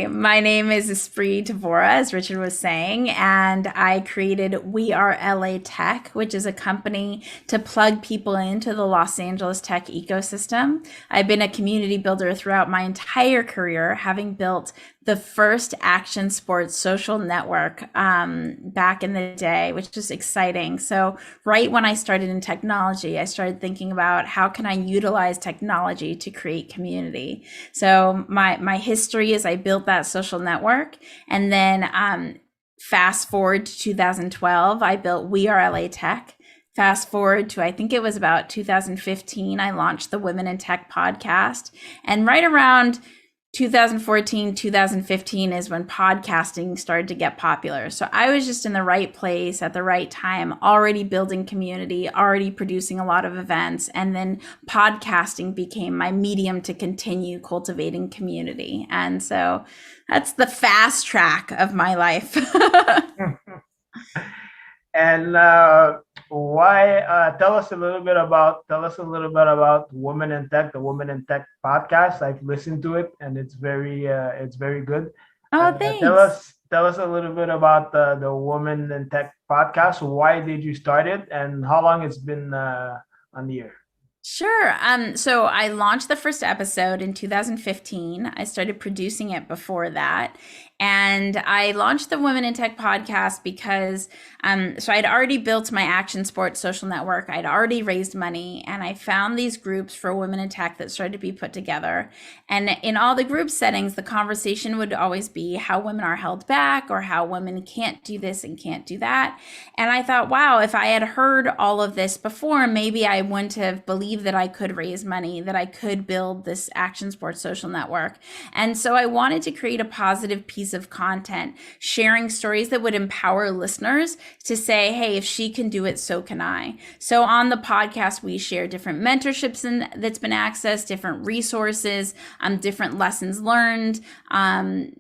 My name is Espree Devora, as Richard was saying, and I created We Are LA Tech, which is a company to plug people into the Los Angeles tech ecosystem. I've been a community builder throughout my entire career, having built the first action sports social network back in the day, which is exciting. So right when I started in technology, I started thinking about how can I utilize technology to create community. So my history is I built that social network, and then fast forward to 2012, I built We Are LA Tech. Fast forward to, I think it was about 2015, I launched the Women in Tech podcast. And right around 2014, 2015 is when podcasting started to get popular. So I was just in the right place at the right time, already building community, already producing a lot of events. And then podcasting became my medium to continue cultivating community. And so that's the fast track of my life. And why? Tell us a little bit about Women in Tech, the Women in Tech podcast. I've listened to it, and it's very good. Oh, thanks. Tell us a little bit about the Women in Tech podcast. Why did you start it, and how long it's been on the air? Sure. So I launched the first episode in 2015. I started producing it before that. And I launched the Women in Tech podcast because so I'd already built my action sports social network. I'd already raised money, and I found these groups for women in tech that started to be put together. And in all the group settings, the conversation would always be how women are held back or how women can't do this and can't do that. And I thought, wow, if I had heard all of this before, maybe I wouldn't have believed that I could raise money, that I could build this action sports social network. And so I wanted to create a positive piece of content, sharing stories that would empower listeners to say, hey, if she can do it, so can I. So on the podcast, we share different mentorships that's been accessed, different resources, different lessons learned,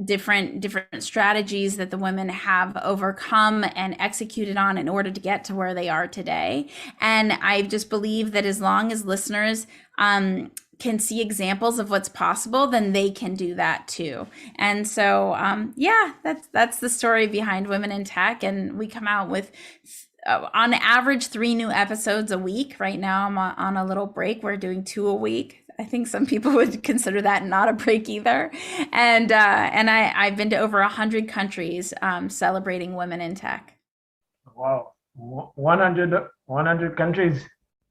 different strategies that the women have overcome and executed on in order to get to where they are today. And I just believe that as long as listeners can see examples of what's possible, then they can do that too. And so, yeah, that's the story behind Women in Tech. And we come out with, on average, 3 new episodes a week. Right now, I'm on a little break. We're doing 2 a week. I think some people would consider that not a break either. And I've been to over 100 countries celebrating women in tech. Wow, 100 countries.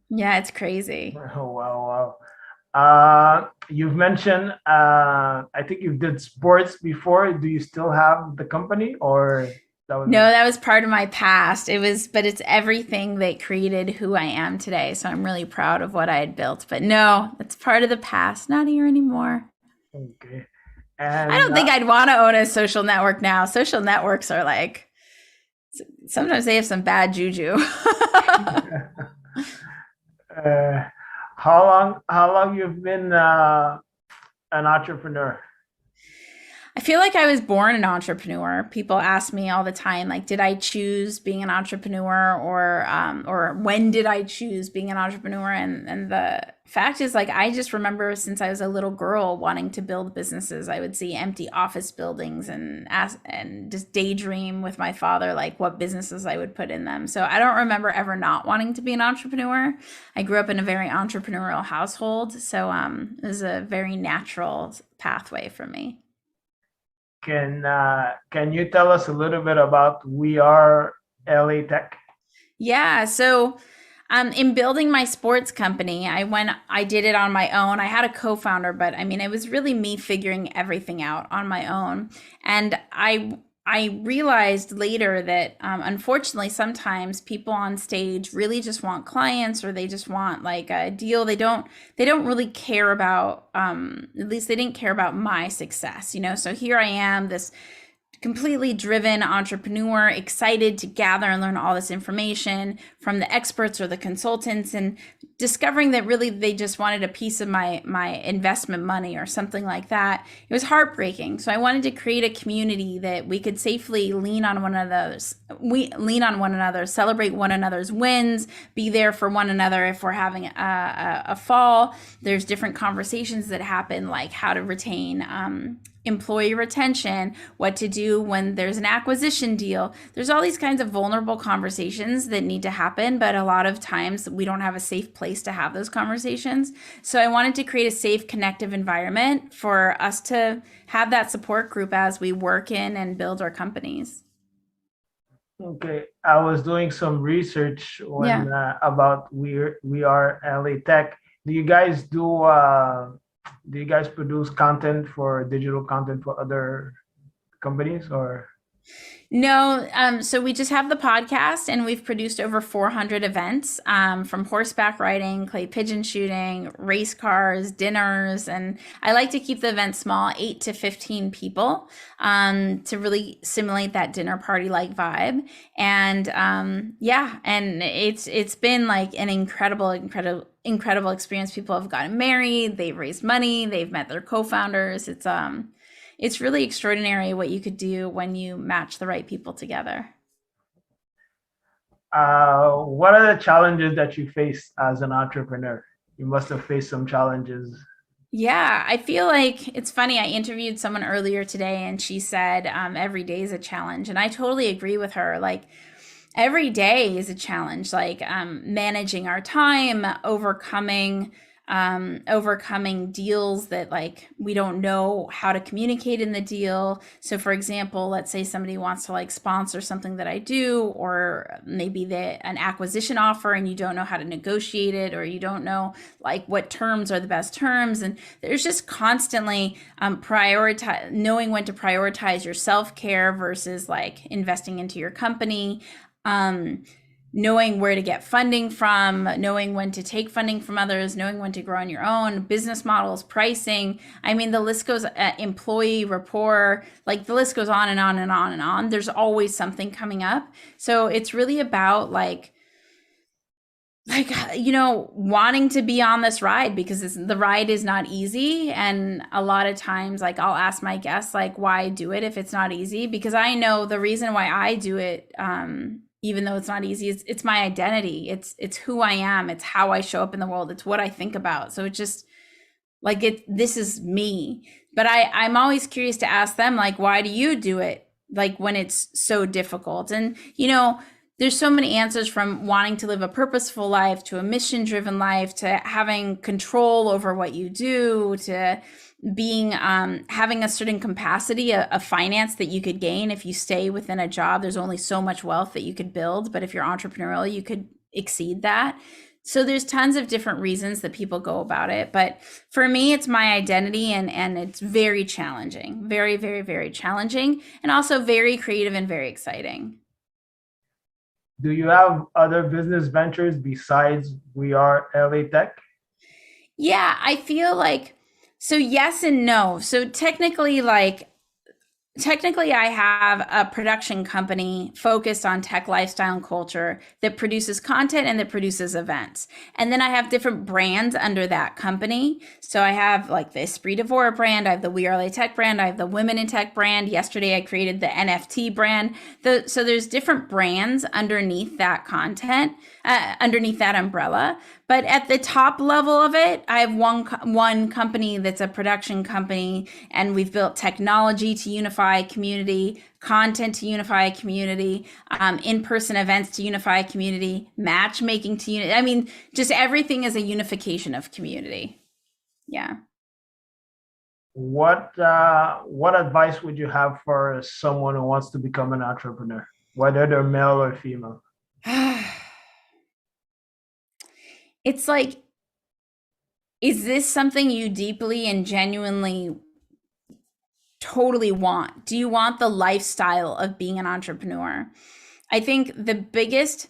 Yeah, it's crazy. Oh, wow. You've mentioned, I think you did sports before. Do you still have the company, or that was No, it? that was part of my past. But it's everything that created who I am today. So I'm really proud of what I had built. But no, it's part of the past, not here anymore. Okay. I And don't think I'd want to own a social network now. Social networks are like, sometimes they have some bad juju. uh, how long you've been an entrepreneur? I feel like I was born an entrepreneur. People ask me all the time, like, did I choose being an entrepreneur, or when did I choose being an entrepreneur? And the fact is, like, I just remember since I was a little girl wanting to build businesses. I would see empty office buildings and just daydream with my father, like what businesses I would put in them. So I don't remember ever not wanting to be an entrepreneur. I grew up in a very entrepreneurial household, so it was a very natural pathway for me. Can you tell us a little bit about We Are LA Tech? Yeah. So, in building my sports company, I did it on my own. I had a co-founder, but I mean, it was really me figuring everything out on my own. And I realized later that, unfortunately, sometimes people on stage really just want clients, or they just want like a deal. They don't really care about, at least they didn't care about my success, you know? So here I am, this completely driven entrepreneur, excited to gather and learn all this information from the experts or the consultants, and discovering that really they just wanted a piece of my investment money or something like that. It was heartbreaking. So I wanted to create a community that we could safely lean on one another, celebrate one another's wins, be there for one another if we're having a fall. There's different conversations that happen, like how to retain employee retention, what to do when there's an acquisition deal. There's all these kinds of vulnerable conversations that need to happen, but a lot of times we don't have a safe place to have those conversations. So I wanted to create a safe, connective environment for us to have that support group as we work in and build our companies. Okay, I was doing some research Yeah. when about we are LA Tech. Do you guys do you guys produce content for digital content for other companies or? No, so we just have the podcast, and we've produced over 400 events, from horseback riding, clay pigeon shooting, race cars, dinners, and I like to keep the event small, 8 to 15 people, to really simulate that dinner party like vibe. And yeah, and it's been like an incredible experience. People have gotten married, they've raised money, they've met their co-founders. It's really extraordinary what you could do when you match the right people together. What are the challenges that you face as an entrepreneur? You must have faced some challenges. Yeah, I feel like it's funny. I interviewed someone earlier today, and she said every day is a challenge. And I totally agree with her. Like, every day is a challenge, like managing our time, overcoming deals that like we don't know how to communicate in the deal. So for example, let's say somebody wants to like sponsor something that I do, or maybe an acquisition offer, and you don't know how to negotiate it, or you don't know like what terms are the best terms. And there's just constantly prioritize knowing when to prioritize your self-care versus like investing into your company, um, knowing where to get funding from, knowing when to take funding from others, knowing when to grow on your own, business models, pricing. I mean, the list goes, employee rapport, like the list goes on and on and on and on. There's always something coming up. So it's really about wanting to be on this ride, because the ride is not easy. And a lot of times, like, I'll ask my guests, like, why do it if it's not easy? Because I know the reason why I do it, even though it's not easy, it's my identity. It's who I am. It's how I show up in the world. It's what I think about. So it just like this is me. But I'm always curious to ask them, like, why do you do it? Like, when it's so difficult. And there's so many answers, from wanting to live a purposeful life to a mission driven life to having control over what you do to being having a certain capacity of finance that you could gain if you stay within a job. There's only so much wealth that you could build, but if you're entrepreneurial, you could exceed that. So there's tons of different reasons that people go about it, but for me, it's my identity, and it's very challenging, very, very, very challenging, and also very creative and very exciting. Do you have other business ventures besides We Are LA Tech? Yeah, I feel like, so yes and no. So technically I have a production company focused on tech, lifestyle, and culture that produces content and that produces events. And then I have different brands under that company. So I have like the Espree Devora brand, I have the We Are LA Tech brand, I have the Women in Tech brand. Yesterday I created the NFT brand. So there's different brands underneath that content, underneath that umbrella. But at the top level of it, I have one company that's a production company, and we've built technology to unify a community, content to unify a community, in-person events to unify a community, matchmaking to unify. I mean, just everything is a unification of community. Yeah. What advice would you have for someone who wants to become an entrepreneur, whether they're male or female? It's like, is this something you deeply and genuinely totally want? Do you want the lifestyle of being an entrepreneur? I think the biggest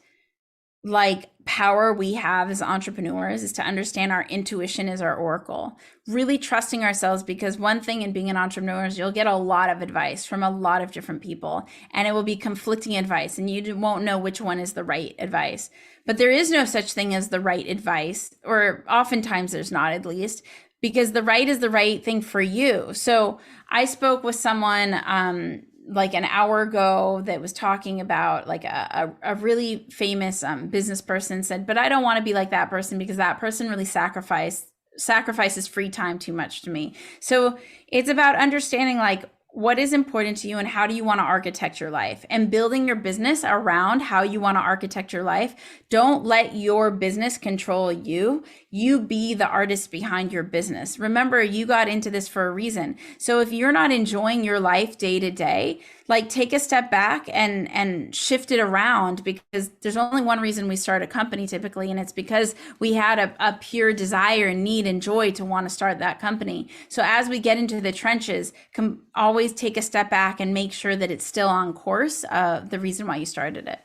like power we have as entrepreneurs is to understand our intuition is our oracle, really trusting ourselves, because one thing in being an entrepreneur is you'll get a lot of advice from a lot of different people, and it will be conflicting advice, and you won't know which one is the right advice. But there is no such thing as the right advice, or oftentimes there's not, at least, because the right is the right thing for you. So I spoke with someone like an hour ago that was talking about like a really famous business person, said, but I don't want to be like that person because that person really sacrificed sacrifices free time too much to me. So it's about understanding like what is important to you and how do you want to architect your life, and building your business around how you want to architect your life. Don't let your business control you. You be the artist behind your business. Remember, you got into this for a reason. So if you're not enjoying your life day to day, like take a step back and shift it around, because there's only one reason we start a company typically, and it's because we had a pure desire and need and joy to want to start that company. So as we get into the trenches, always take a step back and make sure that it's still on course, the reason why you started it.